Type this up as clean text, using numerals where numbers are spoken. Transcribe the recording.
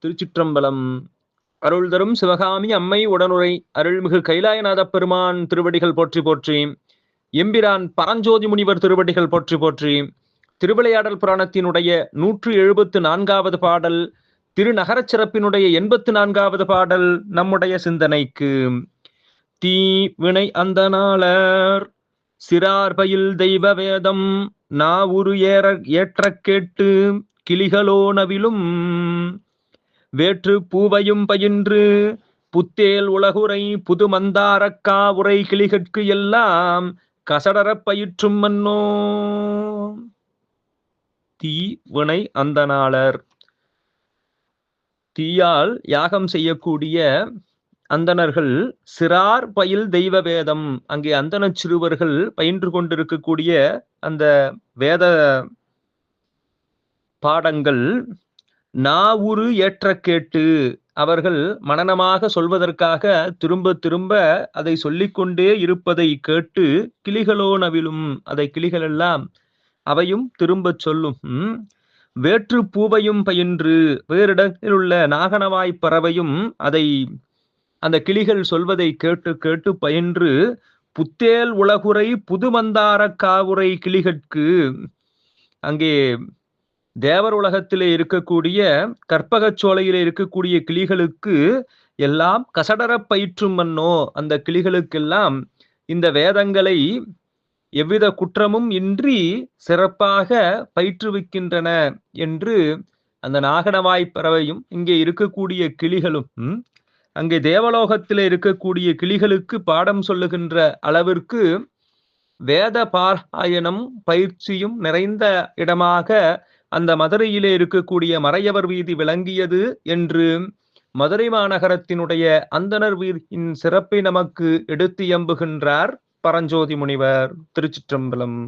திருச்சிற்றம்பலம். அருள் தரும் சிவகாமி அம்மை உடனுரை அருள்மிகு கைலாயநாத பெருமான் திருவடிகள் போற்றி போற்றி. எம்பிரான் பரஞ்சோதி முனிவர் திருவடிகள் போற்றி போற்றி. திருவிளையாடல் புராணத்தினுடைய 174வது பாடல், திருநகரச் சிறப்பினுடைய 84வது பாடல் நம்முடைய சிந்தனைக்கு. தீ வினை அந்தணாளர் சிறார்பயில் தெய்வ வேதம் நாவுரு ஏற்ற கேட்டு கிளிகளோ நவிலும் வேற்று பூவையும் பயின்று புத்தேல் உலகுரை புது மந்தாரக்கா உரை கிளிகட்கு எல்லாம் கசடரப் பயிற்றும் மன்னோ. தீ வினை அந்தணாளர், தீயால் யாகம் செய்யக்கூடிய அந்தணர்கள் சிறார் பயில் தெய்வ வேதம், அங்கே அந்தண சிறுவர்கள் பயின்று கொண்டிருக்கக்கூடிய அந்த வேத பாடங்கள் நாவுரு ஏற்ற கேட்டு, அவர்கள் மனனமாக சொல்வதற்காக திரும்ப திரும்ப அதை சொல்லிக்கொண்டே இருப்பதை கேட்டு கிளிகளோ நவிலும், அதை கிளிகள் எல்லாம் அவையும் திரும்ப சொல்லும். வேற்று பூவையும் பயின்று, வேறிடத்தில் உள்ள நாகனவாய் பறவையும் அதை அந்த கிளிகள் சொல்வதை கேட்டு கேட்டு பயின்று புத்தேல் உலகுரை புது மந்தார காவுரை கிளிகட்கு, அங்கே தேவர் உலகத்திலே இருக்கக்கூடிய கற்பகச் சோலையிலே இருக்கக்கூடிய கிளிகளுக்கு எல்லாம் கசடர பயிற்றும் மன்னோ, அந்த கிளிகளுக்கெல்லாம் இந்த வேதங்களை எவ்வித குற்றமும் இன்றி சிறப்பாக பயிற்றுவிக்கின்றன என்று அந்த நாகனவாய் பறவையும் இங்கே இருக்கக்கூடிய கிளிகளும் அங்கே தேவலோகத்திலே இருக்கக்கூடிய கிளிகளுக்கு பாடம் சொல்லுகின்ற அளவிற்கு வேத பாராயணம் பயிற்சியும் நிறைந்த இடமாக அந்த மதுரையிலே இருக்கக்கூடிய மறையவர் வீதி விளங்கியது என்று மதுரை மாநகரத்தினுடைய அந்தணர் வீதியின் சிறப்பை நமக்கு எடுத்து எம்புகின்றார் பரஞ்சோதி முனிவர். திருச்சிற்றம்பலம்.